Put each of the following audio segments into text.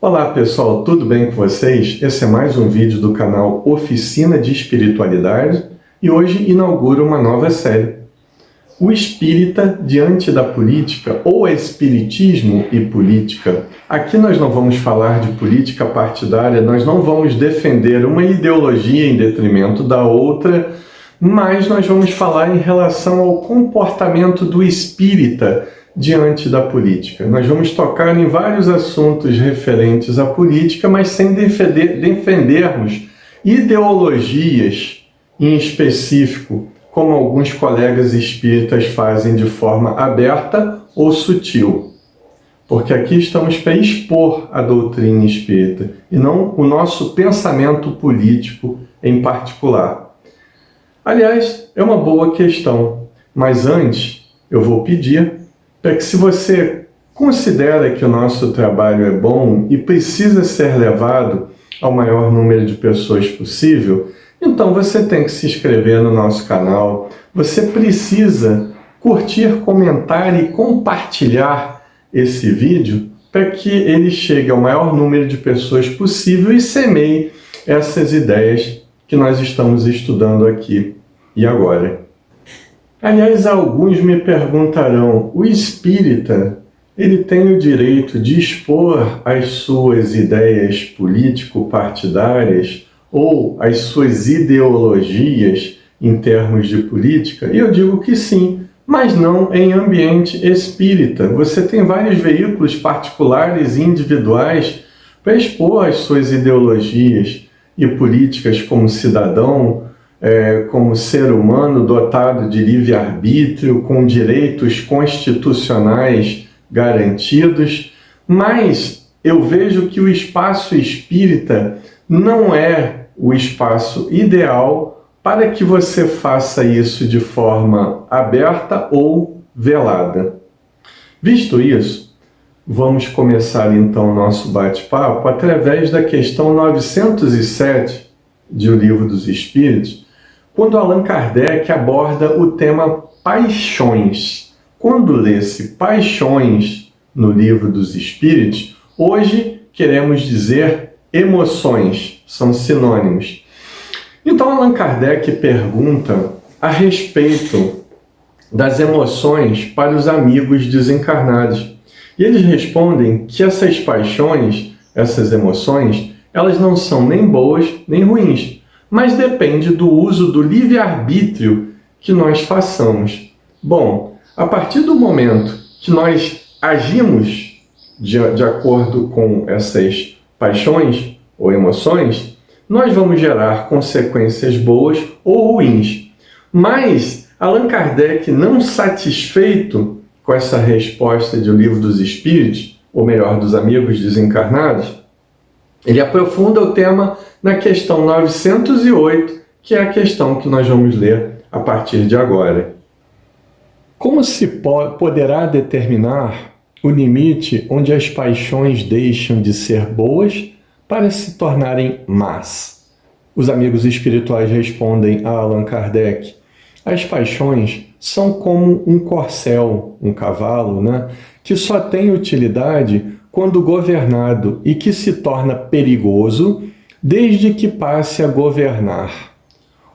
Olá pessoal, tudo bem com vocês? Esse é mais um vídeo do canal Oficina de Espiritualidade e hoje inauguro uma nova série. O espírita diante da política ou espiritismo e política. Aqui nós não vamos falar de política partidária, nós não vamos defender uma ideologia em detrimento da outra, mas nós vamos falar em relação ao comportamento do espírita diante da política. Nós vamos tocar em vários assuntos referentes à política, mas sem defendermos ideologias em específico, como alguns colegas espíritas fazem de forma aberta ou sutil. Porque aqui estamos para expor a doutrina espírita e não o nosso pensamento político em particular. Aliás, é uma boa questão, mas antes eu vou pedir para que, se você considera que o nosso trabalho é bom e precisa ser levado ao maior número de pessoas possível, então você tem que se inscrever no nosso canal, você precisa curtir, comentar e compartilhar esse vídeo para que ele chegue ao maior número de pessoas possível e semeie essas ideias que nós estamos estudando aqui e agora. Aliás, alguns me perguntarão, o espírita, ele tem o direito de expor as suas ideias político-partidárias ou as suas ideologias em termos de política? E eu digo que sim, mas não em ambiente espírita. Você tem vários veículos particulares e individuais para expor as suas ideologias e políticas como cidadão, como ser humano dotado de livre-arbítrio, com direitos constitucionais garantidos, mas eu vejo que o espaço espírita não é o espaço ideal para que você faça isso de forma aberta ou velada. Visto isso, vamos começar então o nosso bate-papo através da questão 907 de O Livro dos Espíritos, quando Allan Kardec aborda o tema paixões. Quando lê-se paixões no Livro dos Espíritos, hoje queremos dizer emoções, são sinônimos. Então Allan Kardec pergunta a respeito das emoções para os amigos desencarnados. E eles respondem que essas paixões, essas emoções, elas não são nem boas nem ruins, mas depende do uso do livre-arbítrio que nós façamos. Bom, a partir do momento que nós agimos de acordo com essas paixões ou emoções, nós vamos gerar consequências boas ou ruins. Mas Allan Kardec, não satisfeito com essa resposta de O Livro dos Espíritos, ou melhor, dos amigos desencarnados, ele aprofunda o tema na questão 908, que é a questão que nós vamos ler a partir de agora. Como se poderá determinar o limite onde as paixões deixam de ser boas para se tornarem más? Os amigos espirituais respondem a Allan Kardec: as paixões são como um corcel, um cavalo, que só tem utilidade quando governado e que se torna perigoso desde que passe a governar.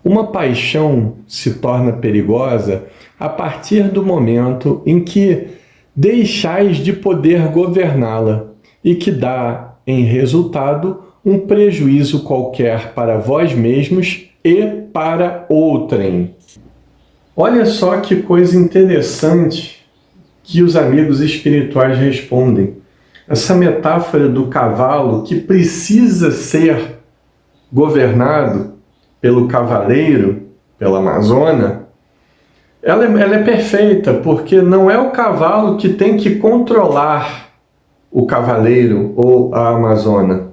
Uma paixão se torna perigosa a partir do momento em que deixais de poder governá-la e que dá, em resultado, um prejuízo qualquer para vós mesmos e para outrem. Olha só que coisa interessante que os amigos espirituais respondem. Essa metáfora do cavalo que precisa ser governado pelo cavaleiro, pela amazona, ela é perfeita, porque não é o cavalo que tem que controlar o cavaleiro ou a amazona.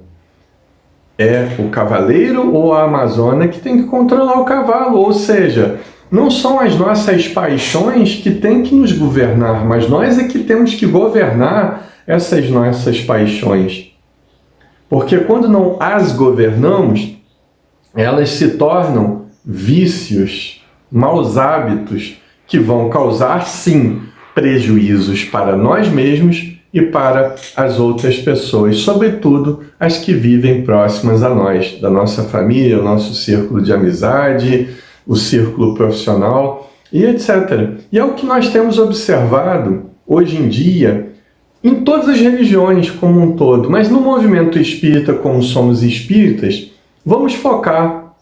É o cavaleiro ou a amazona que tem que controlar o cavalo, ou seja, não são as nossas paixões que têm que nos governar, mas nós é que temos que governar essas nossas paixões. Porque quando não as governamos, elas se tornam vícios, maus hábitos, que vão causar, sim, prejuízos para nós mesmos e para as outras pessoas, sobretudo as que vivem próximas a nós, da nossa família, o nosso círculo de amizade, o círculo profissional e etc. E é o que nós temos observado hoje em dia em todas as religiões como um todo, mas no movimento espírita, como somos espíritas, vamos focar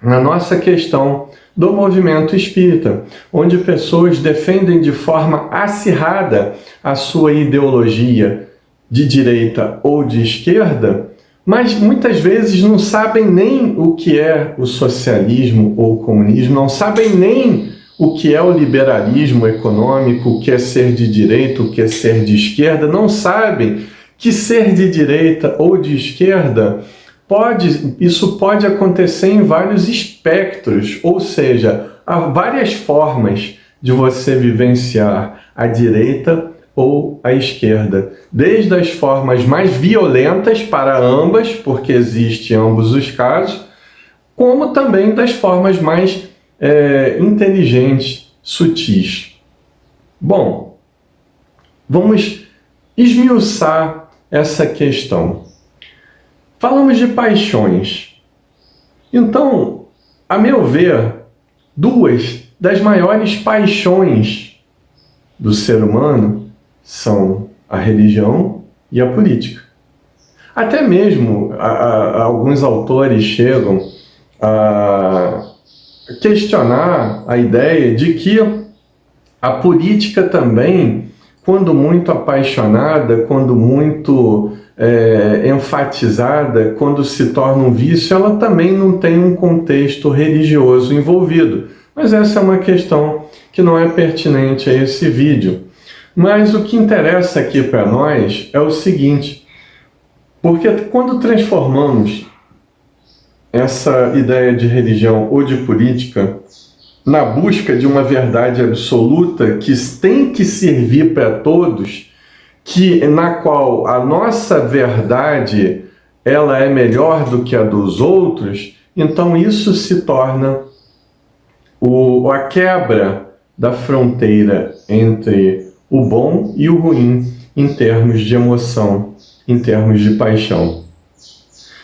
na nossa questão do movimento espírita, onde pessoas defendem de forma acirrada a sua ideologia de direita ou de esquerda, mas muitas vezes não sabem nem o que é o socialismo ou o comunismo, não sabem nem o que é o liberalismo econômico, o que é ser de direita, o que é ser de esquerda, não sabem que ser de direita ou de esquerda isso pode acontecer em vários espectros, ou seja, há várias formas de você vivenciar a direita ou a esquerda, desde as formas mais violentas para ambas, porque existe em ambos os casos, como também das formas mais inteligentes, sutis. Bom, vamos esmiuçar essa questão. Falamos de paixões. Então, a meu ver, duas das maiores paixões do ser humano são a religião e a política. Até mesmo alguns autores chegam a questionar a ideia de que a política também, quando muito apaixonada, quando muito enfatizada, quando se torna um vício, ela também não tem um contexto religioso envolvido. Mas essa é uma questão que não é pertinente a esse vídeo. Mas o que interessa aqui para nós é o seguinte, porque quando transformamos essa ideia de religião ou de política na busca de uma verdade absoluta que tem que servir para todos, na qual a nossa verdade ela é melhor do que a dos outros, então isso se torna a quebra da fronteira entre o bom e o ruim em termos de emoção, em termos de paixão.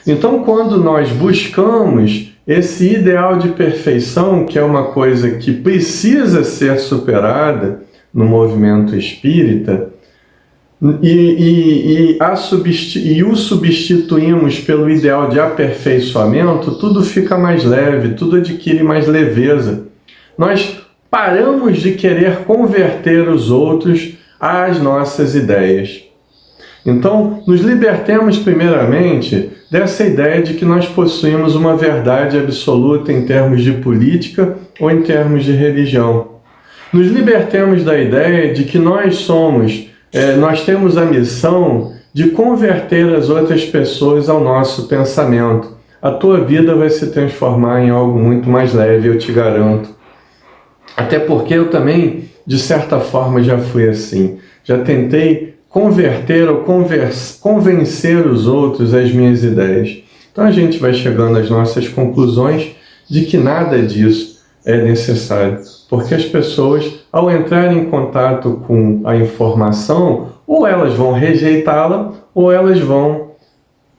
Então, quando nós buscamos esse ideal de perfeição, que é uma coisa que precisa ser superada no movimento espírita, e o substituímos pelo ideal de aperfeiçoamento, tudo fica mais leve, tudo adquire mais leveza. Nós paramos de querer converter os outros às nossas ideias. Então, nos libertemos primeiramente dessa ideia de que nós possuímos uma verdade absoluta em termos de política ou em termos de religião. Nos libertemos da ideia de que nós temos a missão de converter as outras pessoas ao nosso pensamento. A tua vida vai se transformar em algo muito mais leve, eu te garanto. Até porque eu também, de certa forma, já fui assim. Já tentei converter ou convencer os outros às minhas ideias. Então a gente vai chegando às nossas conclusões de que nada disso é necessário, porque as pessoas, ao entrarem em contato com a informação, ou elas vão rejeitá-la, ou elas vão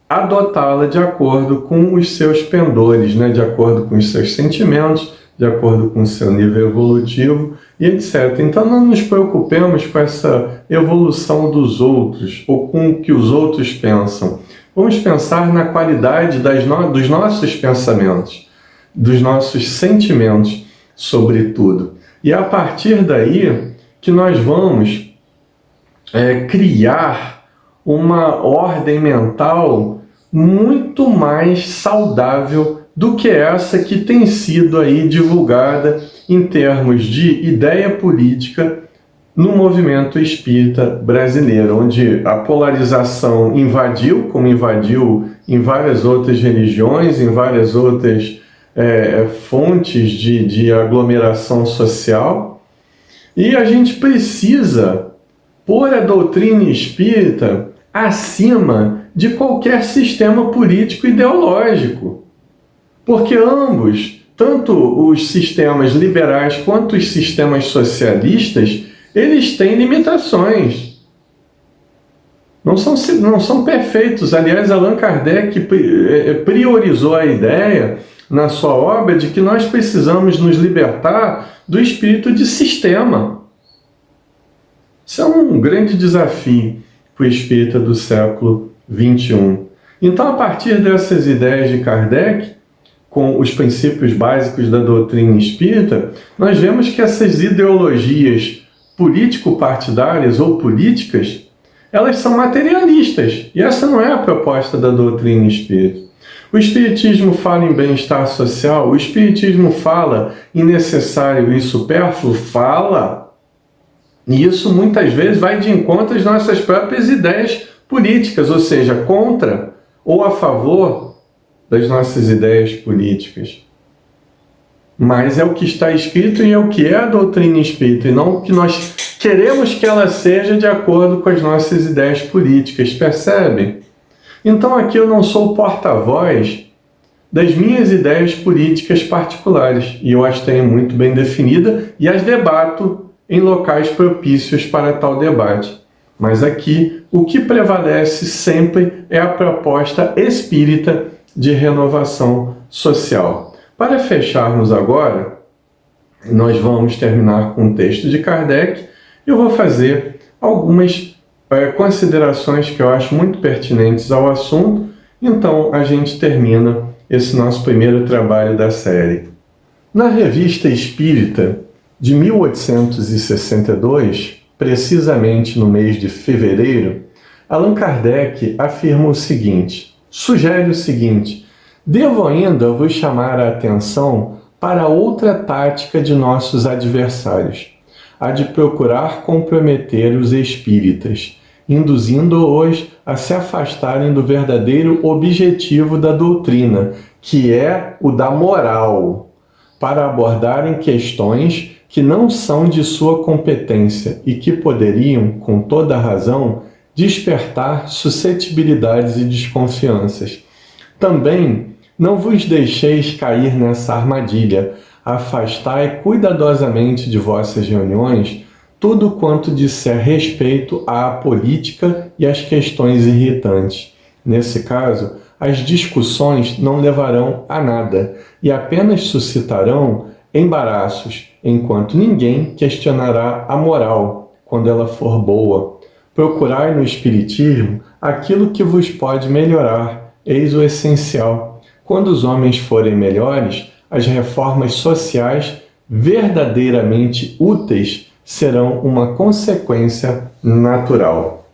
adotá-la de acordo com os seus pendores, de acordo com os seus sentimentos, de acordo com o seu nível evolutivo e etc. Então não nos preocupemos com essa evolução dos outros ou com o que os outros pensam. Vamos pensar na qualidade dos nossos pensamentos, dos nossos sentimentos, sobretudo. E é a partir daí que nós vamos criar uma ordem mental muito mais saudável do que essa que tem sido aí divulgada em termos de ideia política no movimento espírita brasileiro, onde a polarização invadiu, como invadiu em várias outras religiões, em várias outras fontes de aglomeração social. E a gente precisa pôr a doutrina espírita acima de qualquer sistema político ideológico. Porque ambos, tanto os sistemas liberais quanto os sistemas socialistas, eles têm limitações. não são perfeitos. Aliás, Allan Kardec priorizou a ideia na sua obra de que nós precisamos nos libertar do espírito de sistema. Isso é um grande desafio para o espírita do século XXI. Então, a partir dessas ideias de Kardec, com os princípios básicos da doutrina espírita, nós vemos que essas ideologias político-partidárias ou políticas, elas são materialistas. E essa não é a proposta da doutrina espírita. O espiritismo fala em bem-estar social, o espiritismo fala em necessário e supérfluo, fala. E isso muitas vezes vai de encontro às nossas próprias ideias políticas, ou seja, contra ou a favor das nossas ideias políticas. Mas é o que está escrito e é o que é a doutrina espírita, e não o que nós queremos que ela seja de acordo com as nossas ideias políticas, percebe? Então aqui eu não sou o porta-voz das minhas ideias políticas particulares, e eu as tenho muito bem definidas e as debato em locais propícios para tal debate. Mas aqui o que prevalece sempre é a proposta espírita de renovação social. Para fecharmos agora, nós vamos terminar com o texto de Kardec. Eu vou fazer algumas considerações que eu acho muito pertinentes ao assunto. Então a gente termina esse nosso primeiro trabalho da série. Na Revista Espírita de 1862, precisamente no mês de fevereiro, Allan Kardec afirma o seguinte, sugere o seguinte: devo ainda vos chamar a atenção para outra tática de nossos adversários, a de procurar comprometer os espíritas, induzindo-os a se afastarem do verdadeiro objetivo da doutrina, que é o da moral, para abordarem questões que não são de sua competência e que poderiam, com toda razão, despertar suscetibilidades e desconfianças. Também não vos deixeis cair nessa armadilha. Afastai cuidadosamente de vossas reuniões tudo quanto disser respeito à política e às questões irritantes. Nesse caso, as discussões não levarão a nada e apenas suscitarão embaraços, enquanto ninguém questionará a moral quando ela for boa. Procurai no Espiritismo aquilo que vos pode melhorar, eis o essencial. Quando os homens forem melhores, as reformas sociais verdadeiramente úteis serão uma consequência natural.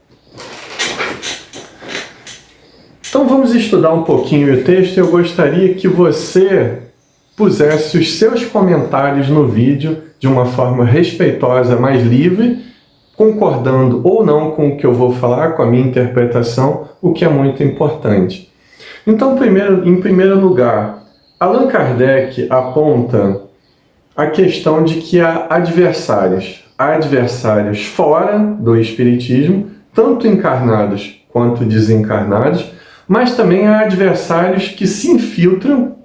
Então vamos estudar um pouquinho o texto. Eu gostaria que você pusesse os seus comentários no vídeo de uma forma respeitosa, mais livre, concordando ou não com o que eu vou falar, com a minha interpretação, o que é muito importante. Então, em primeiro lugar, Allan Kardec aponta a questão de que há adversários fora do Espiritismo, tanto encarnados quanto desencarnados, mas também há adversários que se infiltram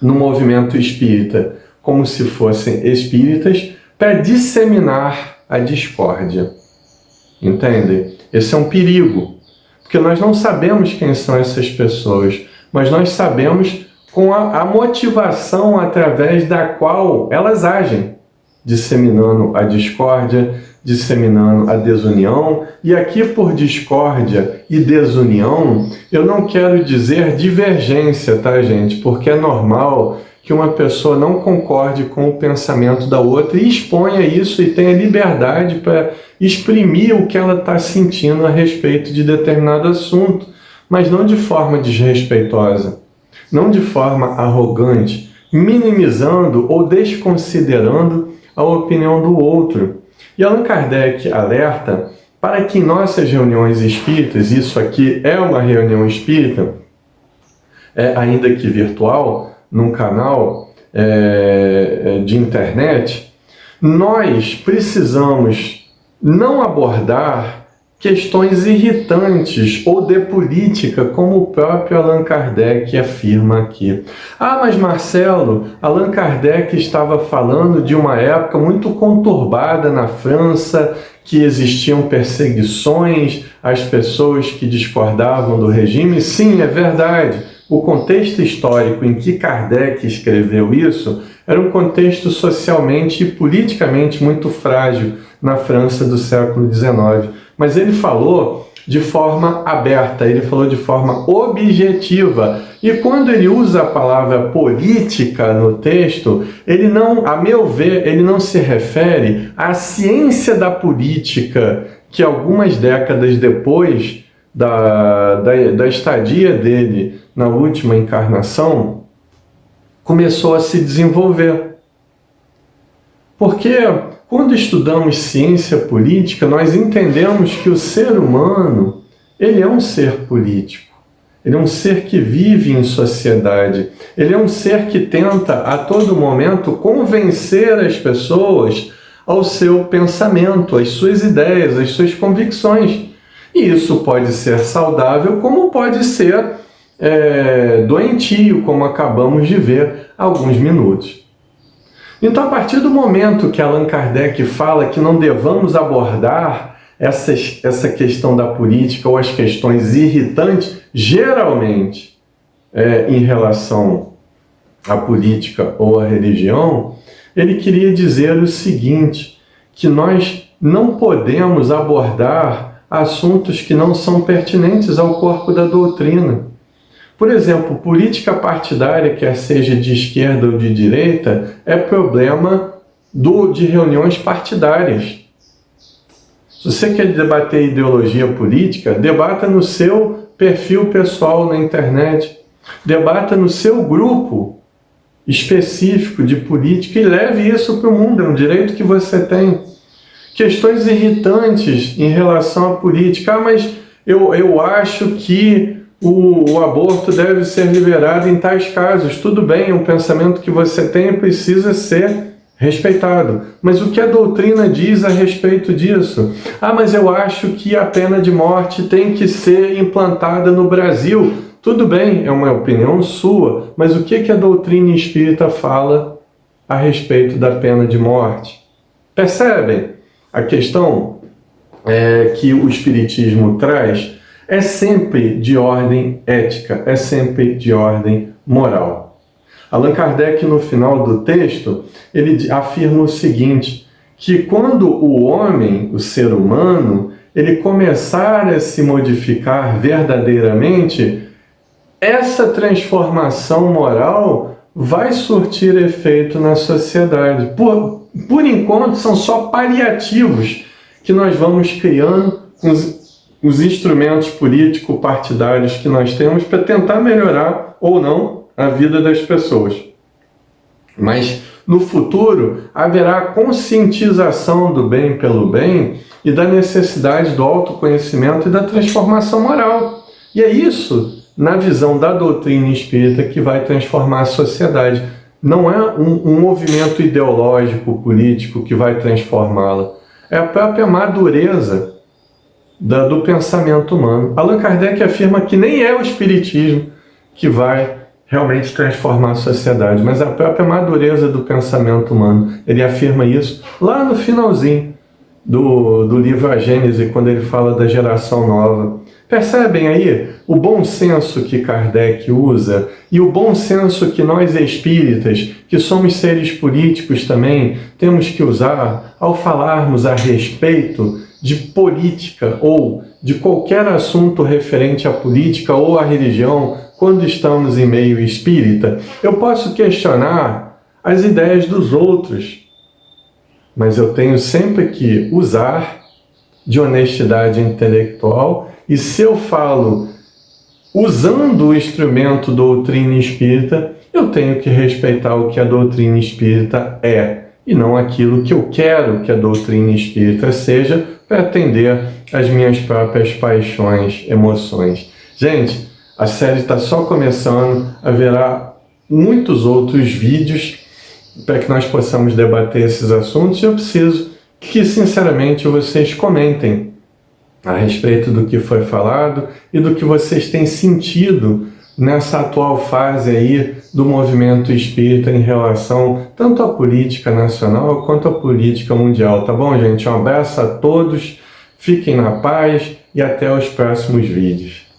no movimento espírita, como se fossem espíritas, para disseminar a discórdia. Entende? Esse é um perigo, porque nós não sabemos quem são essas pessoas, mas nós sabemos com a motivação através da qual elas agem, disseminando a discórdia, disseminando a desunião. E aqui, por discórdia e desunião, eu não quero dizer divergência, tá, gente? Porque é normal que uma pessoa não concorde com o pensamento da outra e exponha isso e tenha liberdade para exprimir o que ela está sentindo a respeito de determinado assunto, mas não de forma desrespeitosa, não de forma arrogante, minimizando ou desconsiderando a opinião do outro. E Allan Kardec alerta para que em nossas reuniões espíritas, isso aqui é uma reunião espírita, ainda que virtual, num canal de internet, nós precisamos não abordar questões irritantes ou de política, como o próprio Allan Kardec afirma aqui. Ah, mas Marcelo, Allan Kardec estava falando de uma época muito conturbada na França, que existiam perseguições às pessoas que discordavam do regime. Sim, é verdade. O contexto histórico em que Kardec escreveu isso era um contexto socialmente e politicamente muito frágil na França do século XIX. Mas ele falou de forma aberta, ele falou de forma objetiva. E quando ele usa a palavra política no texto, ele não, a meu ver, ele não se refere à ciência da política que algumas décadas depois da estadia dele na última encarnação começou a se desenvolver. Porque quando estudamos ciência política, nós entendemos que o ser humano, ele é um ser político. Ele é um ser que vive em sociedade. Ele é um ser que tenta, a todo momento, convencer as pessoas ao seu pensamento, às suas ideias, às suas convicções. E isso pode ser saudável, como pode ser doentio, como acabamos de ver há alguns minutos. Então, a partir do momento que Allan Kardec fala que não devamos abordar essa questão da política ou as questões irritantes, geralmente em relação à política ou à religião, ele queria dizer o seguinte, que nós não podemos abordar assuntos que não são pertinentes ao corpo da doutrina. Por exemplo, política partidária, quer seja de esquerda ou de direita, é problema de reuniões partidárias. Se você quer debater ideologia política, debata no seu perfil pessoal na internet, debata no seu grupo específico de política e leve isso para o mundo, é um direito que você tem. Questões irritantes em relação à política, mas eu acho que o aborto deve ser liberado em tais casos. Tudo bem, um pensamento que você tem precisa ser respeitado. Mas o que a doutrina diz a respeito disso? Mas eu acho que a pena de morte tem que ser implantada no Brasil. Tudo bem, é uma opinião sua, mas o que a doutrina espírita fala a respeito da pena de morte? Percebem? A questão que o Espiritismo traz é sempre de ordem ética, é sempre de ordem moral. Allan Kardec, no final do texto, ele afirma o seguinte, que quando o homem, o ser humano, ele começar a se modificar verdadeiramente, essa transformação moral vai surtir efeito na sociedade. Por enquanto, são só paliativos que nós vamos criando com os instrumentos político-partidários que nós temos para tentar melhorar ou não a vida das pessoas. Mas no futuro haverá conscientização do bem pelo bem e da necessidade do autoconhecimento e da transformação moral. E é isso, na visão da doutrina espírita, que vai transformar a sociedade. Não é um movimento ideológico, político que vai transformá-la. É a própria madureza do pensamento humano. Allan Kardec afirma que nem é o Espiritismo que vai realmente transformar a sociedade, mas a própria madureza do pensamento humano. Ele afirma isso lá no finalzinho do livro A Gênese, quando ele fala da geração nova. Percebem aí o bom senso que Kardec usa e o bom senso que nós espíritas, que somos seres políticos também, temos que usar ao falarmos a respeito de política ou de qualquer assunto referente à política ou à religião, quando estamos em meio espírita. Eu posso questionar as ideias dos outros, mas eu tenho sempre que usar de honestidade intelectual, e se eu falo usando o instrumento doutrina espírita, eu tenho que respeitar o que a doutrina espírita é, e não aquilo que eu quero que a doutrina espírita seja, para atender às minhas próprias paixões, emoções. Gente, a série está só começando, haverá muitos outros vídeos para que nós possamos debater esses assuntos, e eu preciso que, sinceramente, vocês comentem a respeito do que foi falado e do que vocês têm sentido nessa atual fase aí do movimento espírita em relação tanto à política nacional quanto à política mundial, tá bom, gente? Um abraço a todos, fiquem na paz e até os próximos vídeos.